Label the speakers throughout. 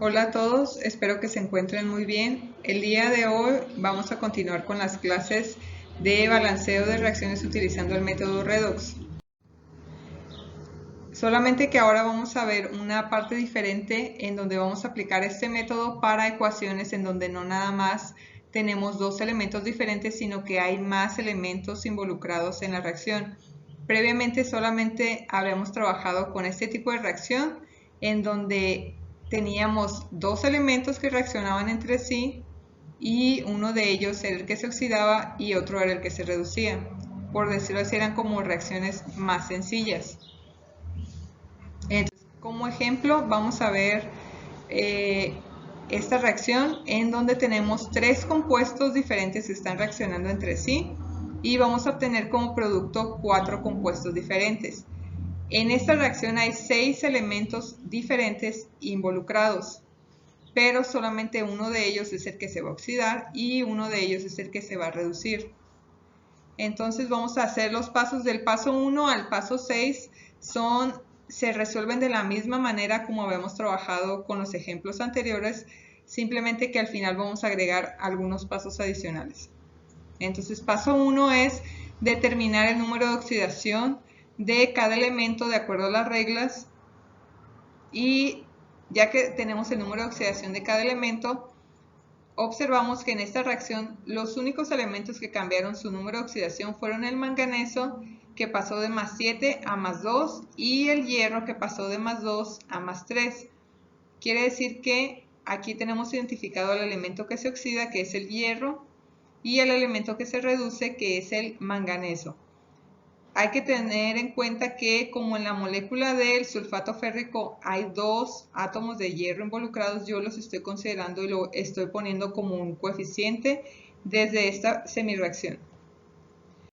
Speaker 1: Hola a todos, espero que se encuentren muy bien. El día de hoy vamos a continuar con las clases de balanceo de reacciones utilizando el método Redox. Solamente que ahora vamos a ver una parte diferente en donde vamos a aplicar este método para ecuaciones en donde no nada más tenemos dos elementos diferentes, sino que hay más elementos involucrados en la reacción. Previamente solamente habíamos trabajado con este tipo de reacción en donde teníamos dos elementos que reaccionaban entre sí y uno de ellos era el que se oxidaba y otro era el que se reducía. Por decirlo así, eran como reacciones más sencillas. Entonces, como ejemplo, vamos a ver esta reacción en donde tenemos tres compuestos diferentes que están reaccionando entre sí y vamos a obtener como producto cuatro compuestos diferentes. En esta reacción hay 6 elementos diferentes involucrados, pero solamente uno de ellos es el que se va a oxidar y uno de ellos es el que se va a reducir. Entonces vamos a hacer los pasos del paso 1 al paso 6, se resuelven de la misma manera como habíamos trabajado con los ejemplos anteriores, simplemente que al final vamos a agregar algunos pasos adicionales. Entonces paso 1 es determinar el número de oxidación de cada elemento de acuerdo a las reglas, y ya que tenemos el número de oxidación de cada elemento, observamos que en esta reacción los únicos elementos que cambiaron su número de oxidación fueron el manganeso, que pasó de más 7 a más 2, y el hierro, que pasó de más 2 a más 3. Quiere decir que aquí tenemos identificado el elemento que se oxida, que es el hierro, y el elemento que se reduce, que es el manganeso. Hay que tener en cuenta que como en la molécula del sulfato férrico hay dos átomos de hierro involucrados, yo los estoy considerando y lo estoy poniendo como un coeficiente desde esta semireacción.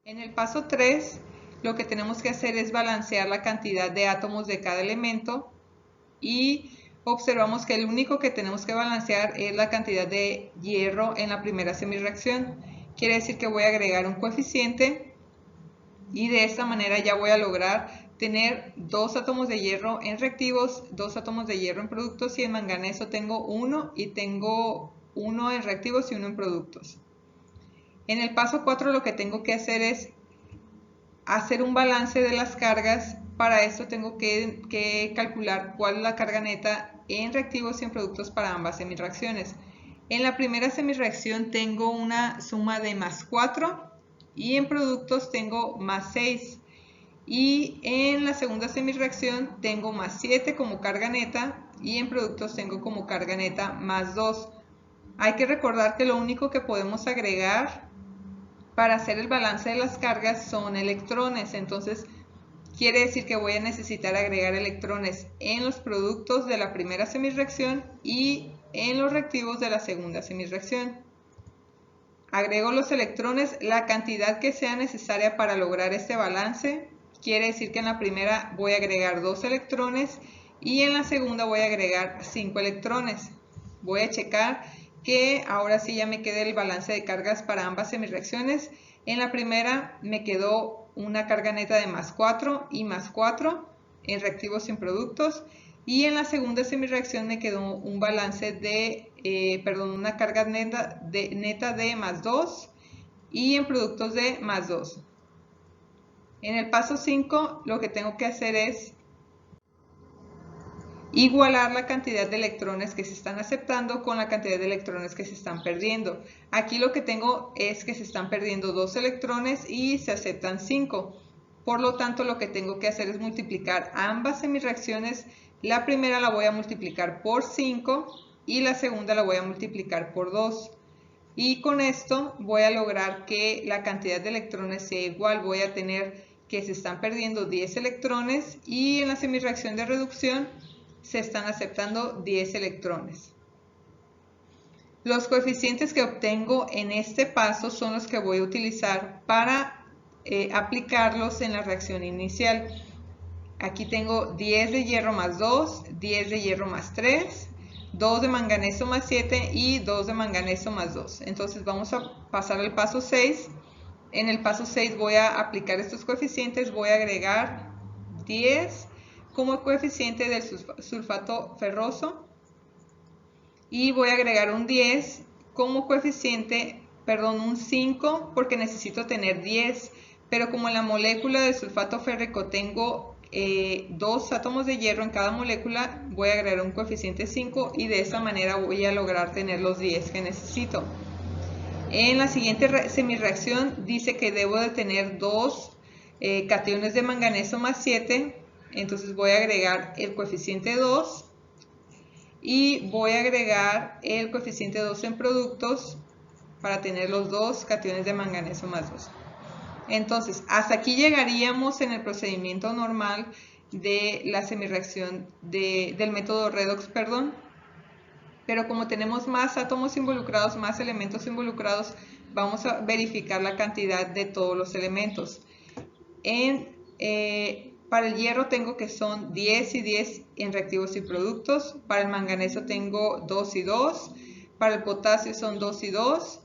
Speaker 1: En el paso 3, lo que tenemos que hacer es balancear la cantidad de átomos de cada elemento y observamos que el único que tenemos que balancear es la cantidad de hierro en la primera semireacción. Quiere decir que voy a agregar un coeficiente y de esta manera ya voy a lograr tener dos átomos de hierro en reactivos, dos átomos de hierro en productos, y en manganeso tengo uno y tengo uno en reactivos y uno en productos. En el paso 4 lo que tengo que hacer es hacer un balance de las cargas. Para esto tengo que calcular cuál es la carga neta en reactivos y en productos para ambas semireacciones. En la primera semireacción tengo una suma de más 4 y en productos tengo más 6. Y en la segunda semireacción tengo más 7 como carga neta y en productos tengo como carga neta más 2. Hay que recordar que lo único que podemos agregar para hacer el balance de las cargas son electrones. Entonces quiere decir que voy a necesitar agregar electrones en los productos de la primera semireacción y en los reactivos de la segunda semireacción. Agrego los electrones la cantidad que sea necesaria para lograr este balance. Quiere decir que en la primera voy a agregar 2 electrones y en la segunda voy a agregar 5 electrones. Voy a checar que ahora sí ya me quede el balance de cargas para ambas semireacciones. En la primera me quedó una carga neta de más 4 y más 4 en reactivos y en productos. Y en la segunda semireacción me quedó un balance de, una carga neta de más 2 y en productos de más 2. En el paso 5 lo que tengo que hacer es igualar la cantidad de electrones que se están aceptando con la cantidad de electrones que se están perdiendo. Aquí lo que tengo es que se están perdiendo 2 electrones y se aceptan 5. Por lo tanto, lo que tengo que hacer es multiplicar ambas semireacciones. La primera la voy a multiplicar por 5 y la segunda la voy a multiplicar por 2. Y con esto voy a lograr que la cantidad de electrones sea igual. Voy a tener que se están perdiendo 10 electrones y en la semireacción de reducción se están aceptando 10 electrones. Los coeficientes que obtengo en este paso son los que voy a utilizar para aplicarlos en la reacción inicial. Aquí tengo 10 de hierro más 2, 10 de hierro más 3, 2 de manganeso más 7 y 2 de manganeso más 2. Entonces vamos a pasar al paso 6. En el paso 6 voy a aplicar estos coeficientes, voy a agregar 10 como coeficiente del sulfato ferroso y voy a agregar un 10 como coeficiente, perdón, un 5 porque necesito tener 10, pero como en la molécula de sulfato férrico tengo 2 átomos de hierro en cada molécula, voy a agregar un coeficiente 5 y de esa manera voy a lograr tener los 10 que necesito. En la siguiente semireacción dice que debo de tener 2 cationes de manganeso más 7, entonces voy a agregar el coeficiente 2 y voy a agregar el coeficiente 2 en productos para tener los 2 cationes de manganeso más 2. Entonces, hasta aquí llegaríamos en el procedimiento normal de la semireacción del método redox, perdón. Pero como tenemos más átomos involucrados, más elementos involucrados, vamos a verificar la cantidad de todos los elementos. Para el hierro tengo que son 10 y 10 en reactivos y productos. Para el manganeso tengo 2 y 2. Para el potasio son 2 y 2.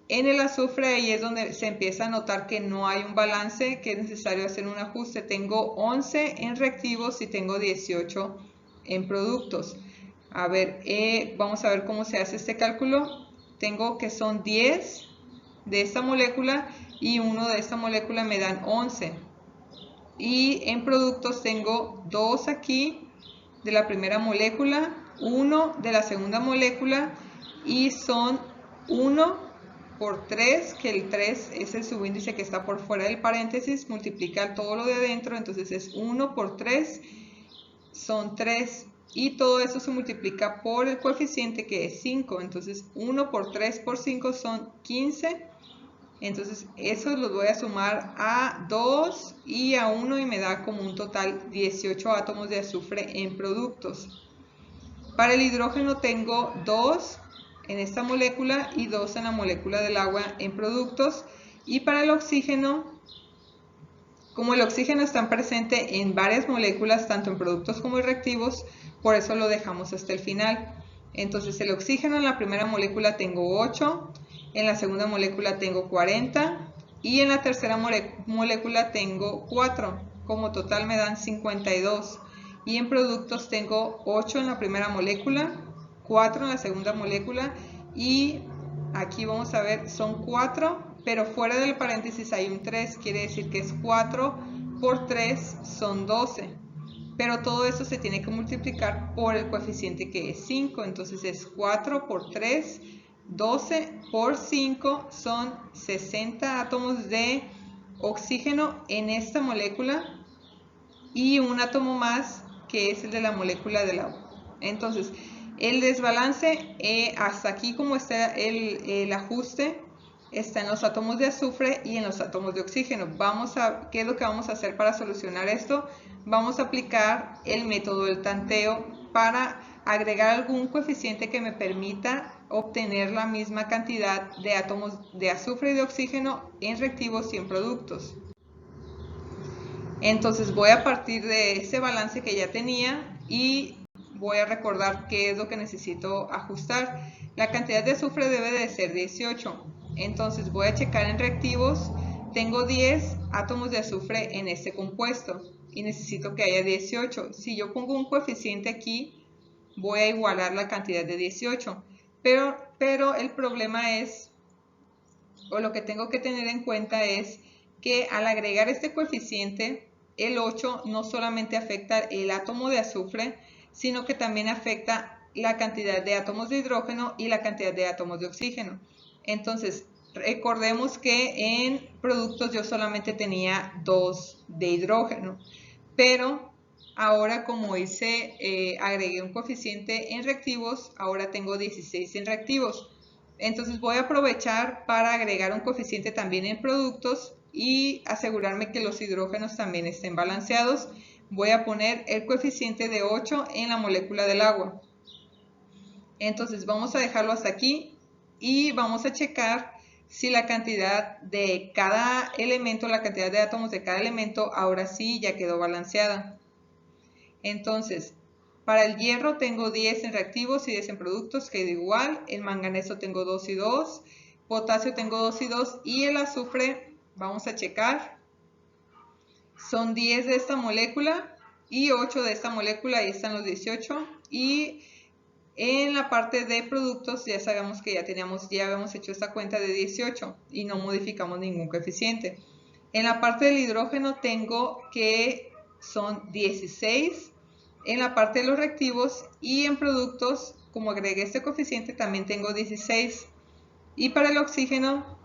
Speaker 1: En el azufre ahí es donde se empieza a notar que no hay un balance, que es necesario hacer un ajuste. Tengo 11 en reactivos y tengo 18 en productos. A ver, vamos a ver cómo se hace este cálculo. Tengo que son 10 de esta molécula y 1 de esta molécula me dan 11. Y en productos tengo 2 aquí de la primera molécula, 1 de la segunda molécula y son 1 por 3, que el 3 es el subíndice que está por fuera del paréntesis, multiplica todo lo de adentro, entonces es 1 por 3, son 3. Y todo eso se multiplica por el coeficiente que es 5. Entonces 1 por 3 por 5 son 15. Entonces eso los voy a sumar a 2 y a 1 y me da como un total 18 átomos de azufre en productos. Para el hidrógeno tengo 2 en esta molécula y 2 en la molécula del agua en productos. Y para el oxígeno, como el oxígeno está presente en varias moléculas, tanto en productos como en reactivos, por eso lo dejamos hasta el final. Entonces el oxígeno en la primera molécula tengo 8, en la segunda molécula tengo 40 y en la tercera molécula tengo 4. Como total me dan 52. Y en productos tengo 8 en la primera molécula, 4 en la segunda molécula y aquí vamos a ver, son 4, pero fuera del paréntesis hay un 3, quiere decir que es 4 por 3 son 12. Pero todo eso se tiene que multiplicar por el coeficiente que es 5, entonces es 4 por 3, 12 por 5 son 60 átomos de oxígeno en esta molécula y un átomo más que es el de la molécula del agua. Entonces, el desbalance, hasta aquí como está el ajuste, está en los átomos de azufre y en los átomos de oxígeno. ¿Qué es lo que vamos a hacer para solucionar esto? Vamos a aplicar el método del tanteo para agregar algún coeficiente que me permita obtener la misma cantidad de átomos de azufre y de oxígeno en reactivos y en productos. Entonces voy a partir de ese balance que ya tenía y voy a recordar qué es lo que necesito ajustar. La cantidad de azufre debe de ser 18. Entonces voy a checar en reactivos. Tengo 10 átomos de azufre en este compuesto y necesito que haya 18. Si yo pongo un coeficiente aquí, voy a igualar la cantidad de 18. Pero el problema es, o lo que tengo que tener en cuenta es que al agregar este coeficiente, el 8 no solamente afecta el átomo de azufre, sino que también afecta la cantidad de átomos de hidrógeno y la cantidad de átomos de oxígeno. Entonces, recordemos que en productos yo solamente tenía 2 de hidrógeno, pero ahora como agregué un coeficiente en reactivos, ahora tengo 16 en reactivos. Entonces voy a aprovechar para agregar un coeficiente también en productos y asegurarme que los hidrógenos también estén balanceados. Voy a poner el coeficiente de 8 en la molécula del agua. Entonces vamos a dejarlo hasta aquí y vamos a checar si la cantidad de cada elemento, la cantidad de átomos de cada elemento, ahora sí ya quedó balanceada. Entonces, para el hierro tengo 10 en reactivos y 10 en productos, queda igual. El manganeso tengo 2 y 2. Potasio tengo 2 y 2. Y el azufre, vamos a checar. Son 10 de esta molécula y 8 de esta molécula. Ahí están los 18. Y En la parte de productos ya sabemos que ya habíamos hecho esta cuenta de 18 y no modificamos ningún coeficiente. En la parte del hidrógeno tengo que son 16 en la parte de los reactivos, y en productos, como agregué este coeficiente, también tengo 16. Y para el oxígeno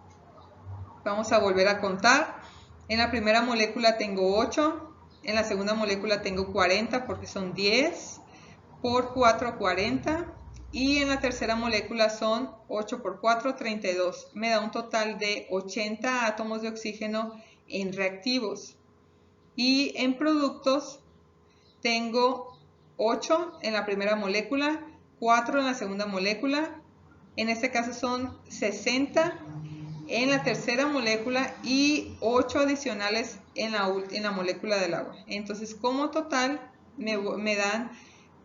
Speaker 1: vamos a volver a contar. En la primera molécula tengo 8, en la segunda molécula tengo 40 porque son 10 por 4, 40, y en la tercera molécula son 8 por 4, 32. Me da un total de 80 átomos de oxígeno en reactivos. Y en productos tengo 8 en la primera molécula, 4 en la segunda molécula, en este caso son 60 en la tercera molécula y 8 adicionales en la molécula del agua. Entonces, como total me da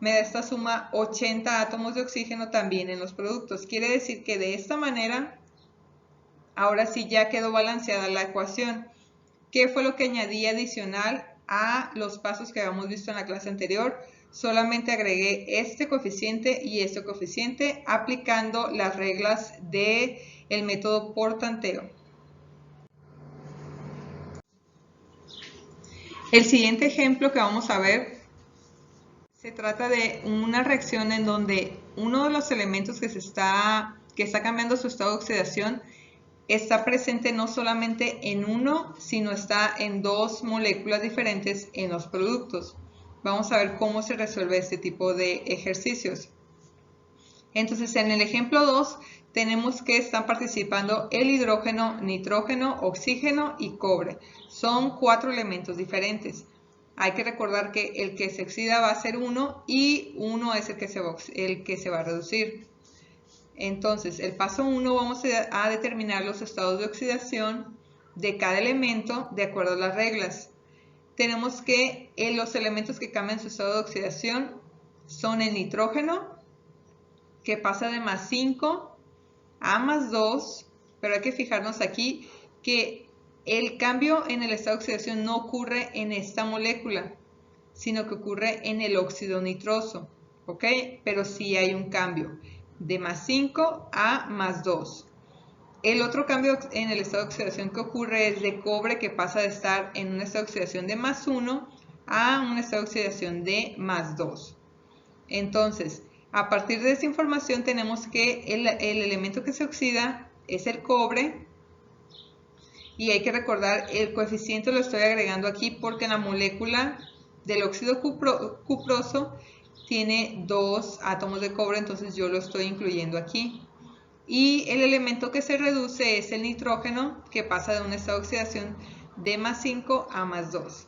Speaker 1: esta suma 80 átomos de oxígeno también en los productos. Quiere decir que de esta manera, ahora sí ya quedó balanceada la ecuación. ¿Qué fue lo que añadí adicional a los pasos que habíamos visto en la clase anterior? Solamente agregué este coeficiente y este coeficiente aplicando las reglas del método por tanteo. El siguiente ejemplo que vamos a ver se trata de una reacción en donde uno de los elementos que está cambiando su estado de oxidación está presente no solamente en uno, sino está en dos moléculas diferentes en los productos. Vamos a ver cómo se resuelve este tipo de ejercicios. Entonces, en el ejemplo 2 tenemos que están participando el hidrógeno, nitrógeno, oxígeno y cobre. Son 4 elementos diferentes. Hay que recordar que el que se oxida va a ser 1 y 1 es el que se va a reducir. Entonces, el paso 1 vamos a determinar los estados de oxidación de cada elemento de acuerdo a las reglas. Tenemos que los elementos que cambian su estado de oxidación son el nitrógeno, que pasa de más 5 a más 2, pero hay que fijarnos aquí que el cambio en el estado de oxidación no ocurre en esta molécula, sino que ocurre en el óxido nitroso, ¿ok? Pero sí hay un cambio de más 5 a más 2. El otro cambio en el estado de oxidación que ocurre es de cobre, que pasa de estar en un estado de oxidación de más 1 a un estado de oxidación de más 2. Entonces, a partir de esa información tenemos que el elemento que se oxida es el cobre, y hay que recordar el coeficiente lo estoy agregando aquí porque en la molécula del óxido cuproso tiene 2 átomos de cobre, entonces yo lo estoy incluyendo aquí. Y el elemento que se reduce es el nitrógeno, que pasa de un estado de oxidación de más 5 a más 2.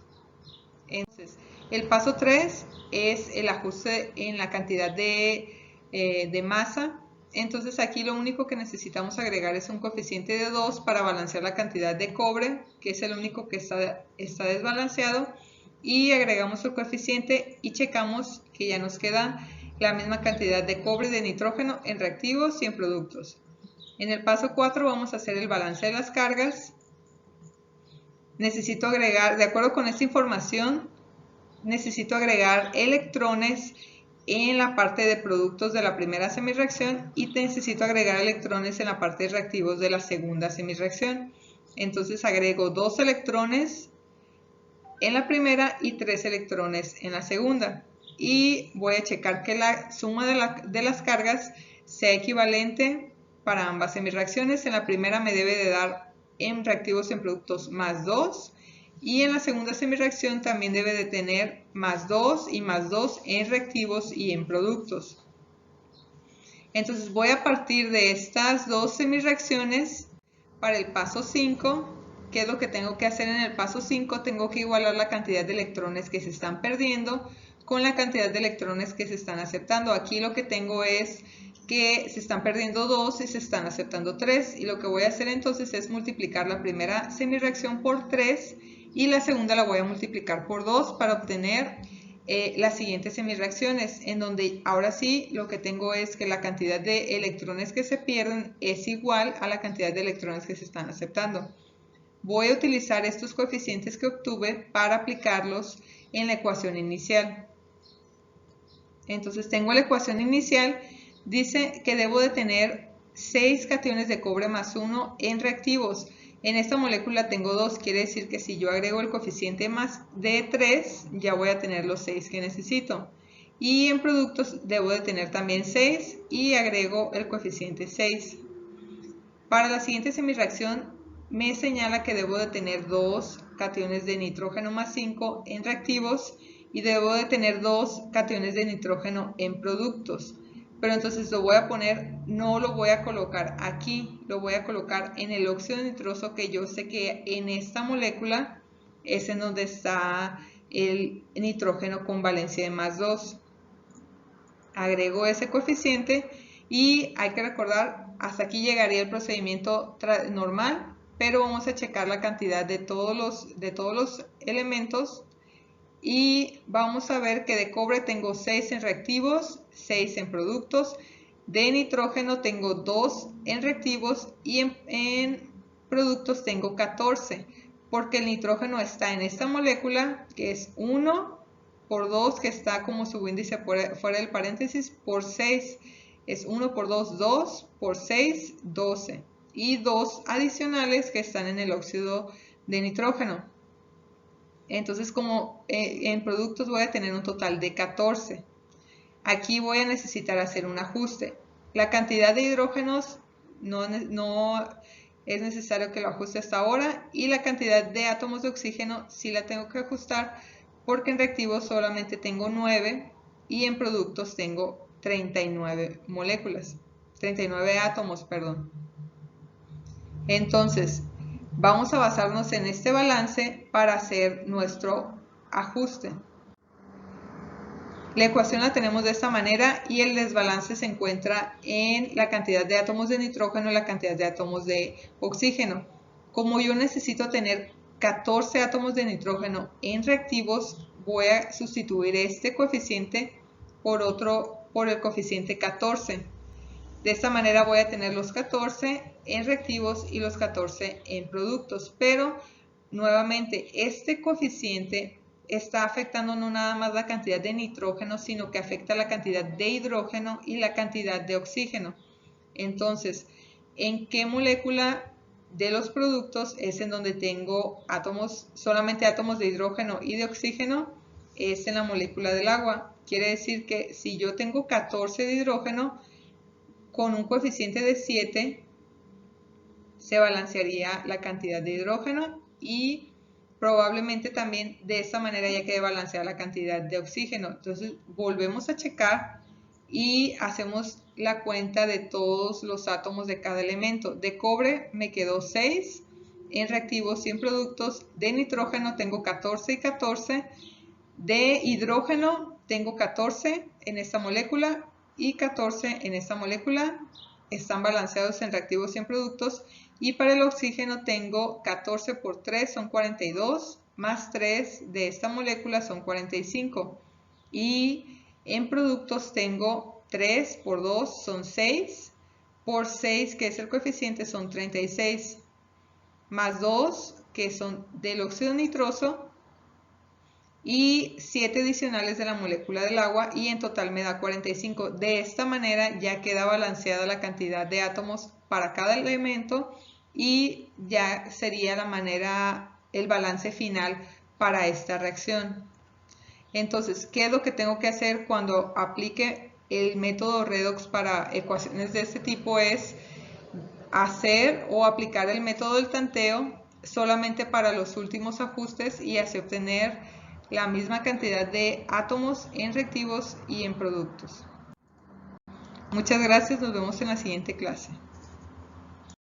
Speaker 1: Entonces, el paso 3 es el ajuste en la cantidad de masa. Entonces aquí lo único que necesitamos agregar es un coeficiente de 2 para balancear la cantidad de cobre, que es el único que está desbalanceado, y agregamos el coeficiente y checamos que ya nos queda la misma cantidad de cobre y de nitrógeno en reactivos y en productos. En el paso 4 vamos a hacer el balance de las cargas. Necesito agregar, de acuerdo con esta información, necesito agregar electrones en la parte de productos de la primera semirreacción y necesito agregar electrones en la parte de reactivos de la segunda semirreacción. Entonces agrego 2 electrones en la primera y 3 electrones en la segunda. Y voy a checar que la suma de las cargas sea equivalente para ambas semirreacciones. En la primera me debe de dar en reactivos en productos más 2. Y en la segunda semirreacción también debe de tener más 2 y más 2 en reactivos y en productos. Entonces voy a partir de estas dos semirreacciones para el paso 5. ¿Qué es lo que tengo que hacer en el paso 5? Tengo que igualar la cantidad de electrones que se están perdiendo con la cantidad de electrones que se están aceptando. Aquí lo que tengo es que se están perdiendo 2 y se están aceptando 3. Y lo que voy a hacer entonces es multiplicar la primera semirreacción por 3 y la segunda la voy a multiplicar por 2 para obtener las siguientes semirreacciones, en donde ahora sí lo que tengo es que la cantidad de electrones que se pierden es igual a la cantidad de electrones que se están aceptando. Voy a utilizar estos coeficientes que obtuve para aplicarlos en la ecuación inicial. Entonces tengo la ecuación inicial, dice que debo de tener 6 cationes de cobre más 1 en reactivos. En esta molécula tengo 2, quiere decir que si yo agrego el coeficiente más de 3, ya voy a tener los 6 que necesito. Y en productos debo de tener también 6 y agrego el coeficiente 6. Para la siguiente semireacción me señala que debo de tener 2 cationes de nitrógeno más 5 en reactivos y debo de tener 2 cationes de nitrógeno en productos. Pero entonces lo voy a poner, no lo voy a colocar aquí, lo voy a colocar en el óxido nitroso, que yo sé que en esta molécula es en donde está el nitrógeno con valencia de más 2. Agrego ese coeficiente y hay que recordar, hasta aquí llegaría el procedimiento normal, pero vamos a checar la cantidad de todos los elementos y vamos a ver que de cobre tengo 6 en reactivos, 6 en productos, de nitrógeno tengo 2 en reactivos y en productos tengo 14, porque el nitrógeno está en esta molécula que es 1 por 2, que está como subíndice fuera del paréntesis, por 6. Es 1 por 2, 2, por 6, 12. Y 2 adicionales que están en el óxido de nitrógeno. Entonces, como en productos voy a tener un total de 14. Aquí voy a necesitar hacer un ajuste. La cantidad de hidrógenos no es necesario que lo ajuste hasta ahora, y la cantidad de átomos de oxígeno sí la tengo que ajustar, porque en reactivos solamente tengo 9 y en productos tengo 39 moléculas, 39 átomos, perdón. Entonces, vamos a basarnos en este balance para hacer nuestro ajuste. La ecuación la tenemos de esta manera y el desbalance se encuentra en la cantidad de átomos de nitrógeno y la cantidad de átomos de oxígeno. Como yo necesito tener 14 átomos de nitrógeno en reactivos, voy a sustituir este coeficiente por el coeficiente 14. De esta manera voy a tener los 14 en reactivos y los 14 en productos. Pero nuevamente este coeficiente está afectando no nada más la cantidad de nitrógeno, sino que afecta la cantidad de hidrógeno y la cantidad de oxígeno. Entonces, ¿en qué molécula de los productos es en donde tengo solamente átomos de hidrógeno y de oxígeno? Es en la molécula del agua. Quiere decir que si yo tengo 14 de hidrógeno, con un coeficiente de 7 se balancearía la cantidad de hidrógeno y probablemente también de esta manera ya quede balanceada la cantidad de oxígeno. Entonces volvemos a checar y hacemos la cuenta de todos los átomos de cada elemento. De cobre me quedó 6, en reactivos y en productos. De nitrógeno tengo 14 y 14. De hidrógeno tengo 14 en esta molécula y 14 en esta molécula. Están balanceados en reactivos y en productos. Y para el oxígeno tengo 14 por 3 son 42, más 3 de esta molécula son 45. Y en productos tengo 3 por 2 son 6, por 6 que es el coeficiente son 36, más 2 que son del óxido nitroso y 7 adicionales de la molécula del agua, y en total me da 45. De esta manera ya queda balanceada la cantidad de átomos para cada elemento y ya sería el balance final para esta reacción. Entonces, ¿qué es lo que tengo que hacer cuando aplique el método redox para ecuaciones de este tipo? Es hacer o aplicar el método del tanteo solamente para los últimos ajustes y así obtener la misma cantidad de átomos en reactivos y en productos. Muchas gracias, nos vemos en la siguiente clase.